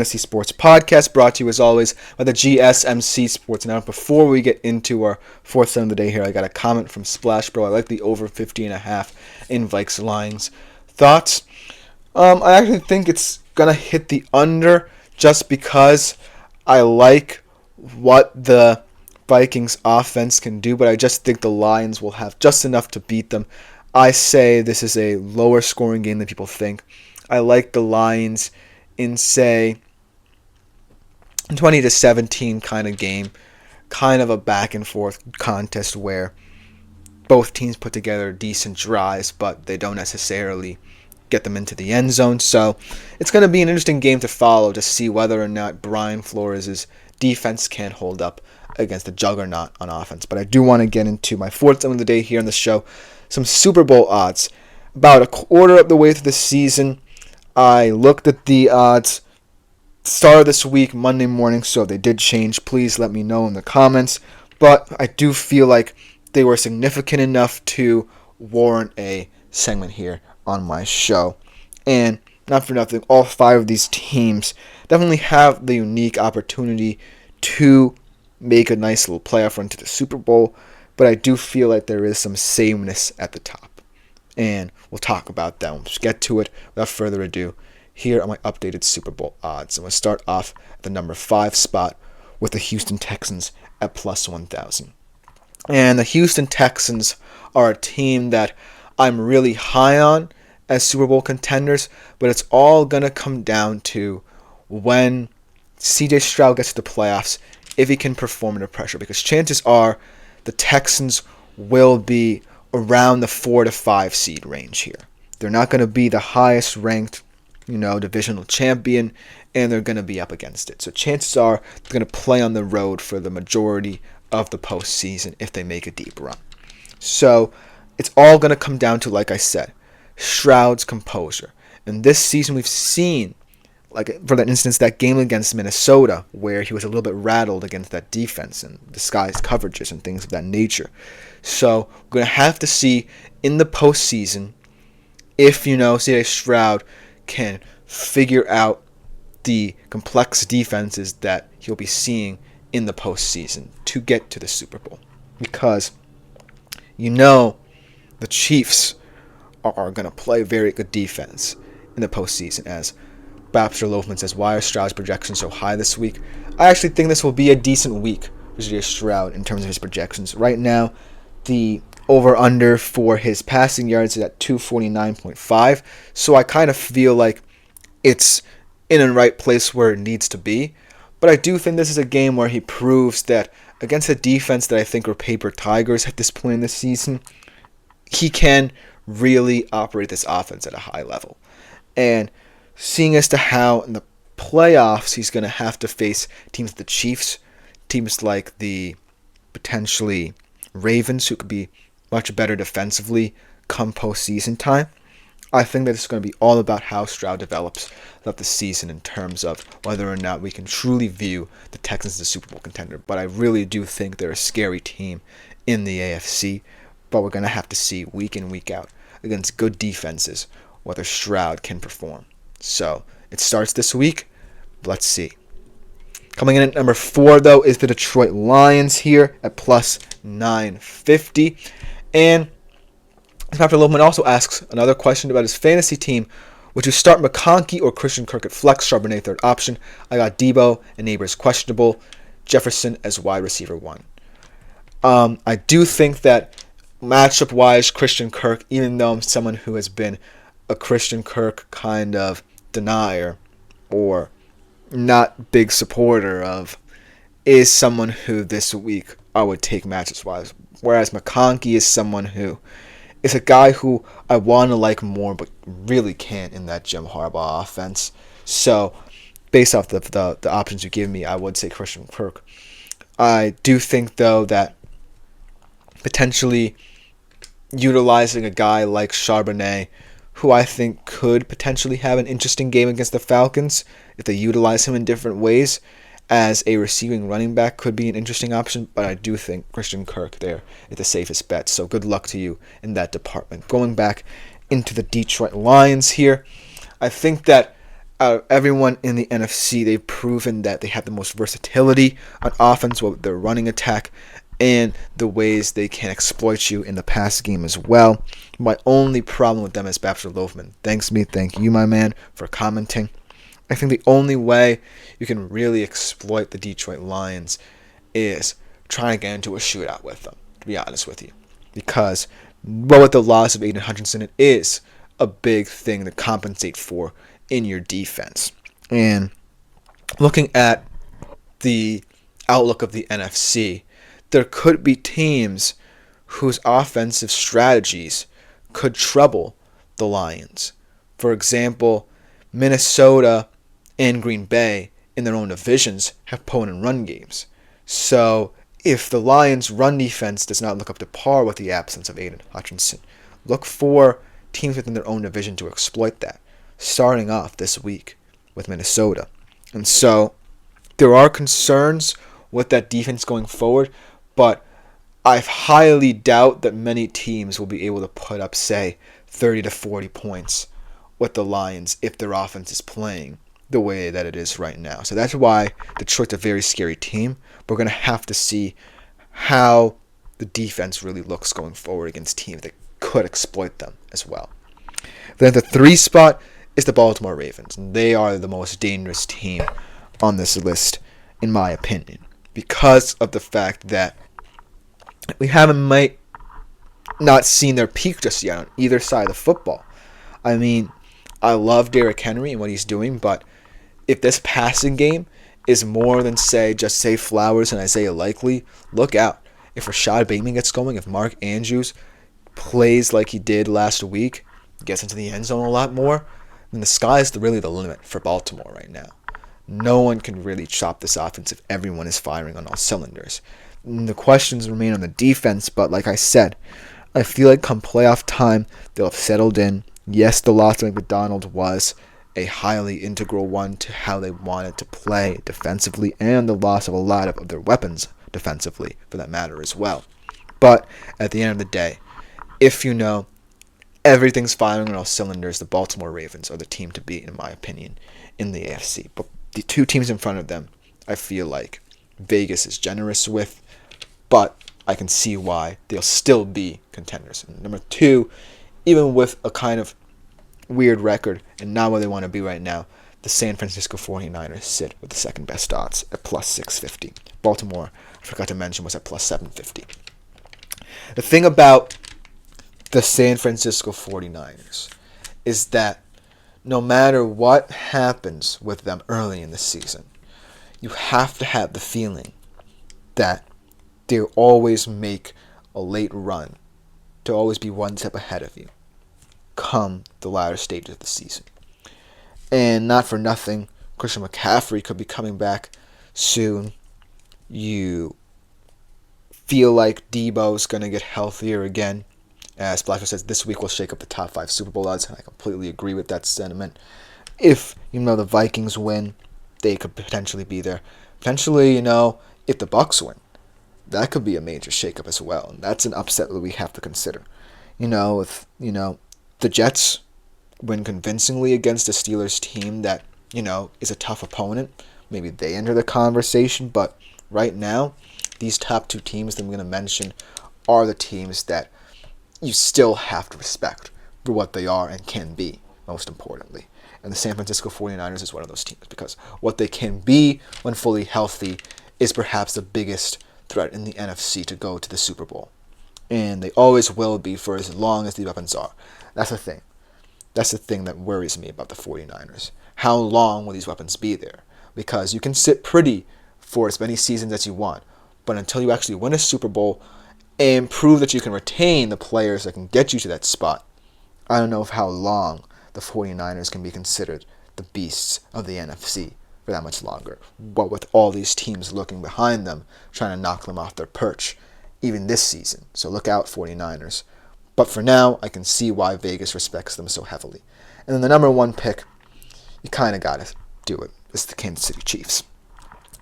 Fantasy Sports Podcast, brought to you as always by the GSMC Sports. Now, before we get into our fourth set of the day here, I got a comment from Splash Bro. I like the over 50.5 in Vikes Lions. Thoughts? I actually think it's gonna hit the under just because I like what the Vikings offense can do, but I just think the Lions will have just enough to beat them. I say this is a lower scoring game than people think. I like the Lions in, say, 20-17 kind of game, kind of a back and forth contest where both teams put together decent drives, but they don't necessarily get them into the end zone. So it's going to be an interesting game to follow to see whether or not Brian Flores' defense can hold up against the juggernaut on offense. But I do want to get into my fourth game of the day here on the show, some Super Bowl odds. About a quarter of the way through the season, I looked at the odds start of this week, Monday morning, so if they did change, please let me know in the comments. But I do feel like they were significant enough to warrant a segment here on my show. And not for nothing, all five of these teams definitely have the unique opportunity to make a nice little playoff run to the Super Bowl, but I do feel like there is some sameness at the top. And we'll talk about that. We'll just get to it without further ado. Here are my updated Super Bowl odds. I'm going to start off at the number 5 spot with the Houston Texans at plus 1,000. And the Houston Texans are a team that I'm really high on as Super Bowl contenders, but it's all going to come down to when CJ Stroud gets to the playoffs, if he can perform under pressure, because chances are the Texans will be around the 4 to 5 seed range here. They're not going to be the highest ranked, divisional champion, and they're going to be up against it. So chances are they're going to play on the road for the majority of the postseason if they make a deep run. So it's all going to come down to, like I said, Stroud's composure. And this season we've seen, like for that instance, that game against Minnesota where he was a little bit rattled against that defense and disguised coverages and things of that nature. So we're going to have to see in the postseason if, CJ Stroud can figure out the complex defenses that he'll be seeing in the postseason to get to the Super Bowl. Because, the Chiefs are going to play very good defense in the postseason. As Babster Loafman says, why are Stroud's projections so high this week? I actually think this will be a decent week for CJ Stroud in terms of his projections. Right now, the over-under for his passing yards is at 249.5, so I kind of feel like it's in the right place where it needs to be. But I do think this is a game where he proves that against a defense that I think are paper tigers at this point in the season, he can really operate this offense at a high level. And seeing as to how in the playoffs he's going to have to face teams like the Chiefs, teams like the potentially Ravens, who could be much better defensively come postseason time, I think that it's going to be all about how Stroud develops throughout the season in terms of whether or not we can truly view the Texans as a Super Bowl contender. But I really do think they're a scary team in the AFC, but we're going to have to see week in, week out against good defenses whether Stroud can perform. So it starts this week. Let's see. Coming in at number 4, though, is the Detroit Lions here at plus 950. And Dr. Loveman also asks another question about his fantasy team. Would you start McConkey or Christian Kirk at flex? Charbonnet third option. I got Debo and Neighbors questionable. Jefferson as wide receiver 1. I do think that matchup-wise, Christian Kirk, even though I'm someone who has been a Christian Kirk kind of denier or not big supporter of, is someone who this week I would take matches-wise. Whereas McConkey is someone who is a guy who I want to like more but really can't in that Jim Harbaugh offense. So based off the options you give me, I would say Christian Kirk. I do think, though, that potentially utilizing a guy like Charbonnet, who I think could potentially have an interesting game against the Falcons if they utilize him in different ways as a receiving running back, could be an interesting option, but I do think Christian Kirk there is the safest bet, so good luck to you in that department. Going back into the Detroit Lions here, I think that out of everyone in the NFC, they've proven that they have the most versatility on offense with their running attack and the ways they can exploit you in the pass game as well. My only problem with them is Baxter Loafman. Thank you, my man, for commenting. I think the only way you can really exploit the Detroit Lions is trying to get into a shootout with them, to be honest with you. Because, with the loss of Aiden Hutchinson, it is a big thing to compensate for in your defense. And looking at the outlook of the NFC, there could be teams whose offensive strategies could trouble the Lions. For example, Minnesota and Green Bay in their own divisions have opponent run games. So if the Lions' run defense does not look up to par with the absence of Aiden Hutchinson, look for teams within their own division to exploit that, starting off this week with Minnesota. And so there are concerns with that defense going forward, but I highly doubt that many teams will be able to put up, say, 30 to 40 points with the Lions if their offense is playing the way that it is right now. So that's why Detroit's a very scary team. We're going to have to see how the defense really looks going forward against teams that could exploit them as well. Then the 3 spot is the Baltimore Ravens. And they are the most dangerous team on this list, in my opinion, because of the fact that we might not seen their peak just yet on either side of the football. I mean, I love Derrick Henry and what he's doing, but if this passing game is more than, say Flowers and Isaiah Likely, look out. If Rashad Bateman gets going, if Mark Andrews plays like he did last week, gets into the end zone a lot more, then the sky is really the limit for Baltimore right now. No one can really chop this offense if everyone is firing on all cylinders. And the questions remain on the defense, but like I said, I feel like come playoff time, they'll have settled in. Yes, the loss of McDonald was a highly integral one to how they wanted to play defensively, and the loss of a lot of their weapons defensively, for that matter, as well. But at the end of the day, if you know everything's firing on all cylinders, the Baltimore Ravens are the team to beat, in my opinion, in the AFC. But the 2 teams in front of them, I feel like Vegas is generous with, but I can see why they'll still be contenders. And number 2, even with a kind of weird record and not where they want to be right now, the San Francisco 49ers sit with the second best odds at plus 650. Baltimore, I forgot to mention, was at plus 750. The thing about the San Francisco 49ers is that no matter what happens with them early in the season, you have to have the feeling that they'll always make a late run to always be one step ahead of you come the latter stages of the season. And not for nothing, Christian McCaffrey could be coming back soon. You feel like Debo's going to get healthier again. As Blackstone says, this week will shake up the top 5 Super Bowl odds, and I completely agree with that sentiment. If, the Vikings win, they could potentially be there. Potentially, if the Bucks win, that could be a major shakeup as well. And that's an upset that we have to consider. If, the Jets win convincingly against a Steelers team that, is a tough opponent, maybe they enter the conversation. But right now, these top 2 teams that I'm going to mention are the teams that you still have to respect for what they are and can be, most importantly. And the San Francisco 49ers is one of those teams, because what they can be when fully healthy is perhaps the biggest threat in the NFC to go to the Super Bowl. And they always will be for as long as the weapons are. That's the thing. That's the thing that worries me about the 49ers. How long will these weapons be there? Because you can sit pretty for as many seasons as you want, but until you actually win a Super Bowl and prove that you can retain the players that can get you to that spot, I don't know how long the 49ers can be considered the beasts of the NFC for that much longer. But with all these teams looking behind them, trying to knock them off their perch, even this season. So look out, 49ers. But for now, I can see why Vegas respects them so heavily. And then the number 1 pick, you kind of got to do it. It's the Kansas City Chiefs.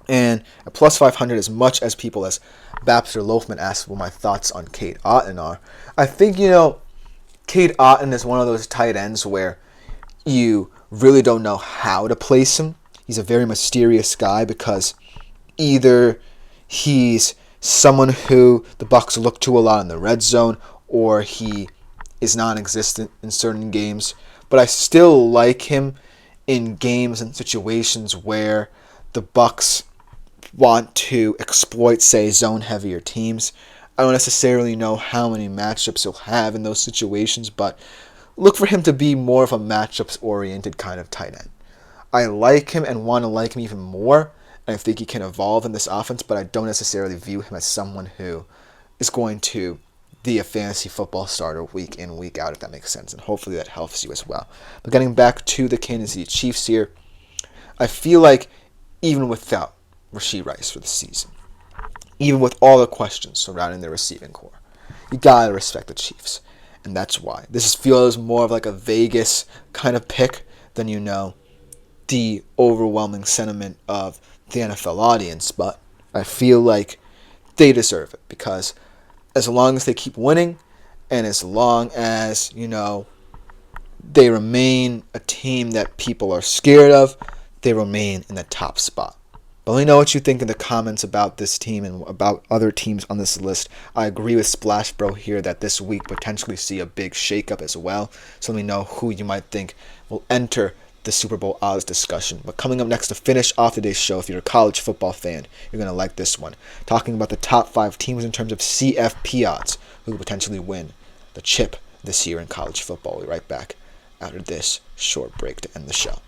And at plus 500, as much as people as Baxter Loafman asked what my thoughts on Cade Otton are, I think, Cade Otton is one of those tight ends where you really don't know how to place him. He's a very mysterious guy because either he's someone who the Bucs look to a lot in the red zone, or he is non-existent in certain games. But I still like him in games and situations where the Bucs want to exploit, say, zone-heavier teams. I don't necessarily know how many matchups he'll have in those situations, but look for him to be more of a matchups-oriented kind of tight end. I like him and want to like him even more, and I think he can evolve in this offense, but I don't necessarily view him as someone who is going to be a fantasy football starter week in, week out, if that makes sense, and hopefully that helps you as well. But getting back to the Kansas City Chiefs here, I feel like even without Rashee Rice for the season, even with all the questions surrounding their receiving core, you gotta respect the Chiefs, and that's why. This feels more of like a Vegas kind of pick than, the overwhelming sentiment of the NFL audience, but I feel like they deserve it because as long as they keep winning and as long as, they remain a team that people are scared of, they remain in the top spot. But let me know what you think in the comments about this team and about other teams on this list. I agree with Splash Bro here that this week potentially see a big shakeup as well. So let me know who you might think will enter the Super Bowl odds discussion. But coming up next to finish off today's show, if you're a college football fan, you're going to like this one. Talking about the top 5 teams in terms of CFP odds who will potentially win the chip this year in college football. We'll be right back after this short break to end the show.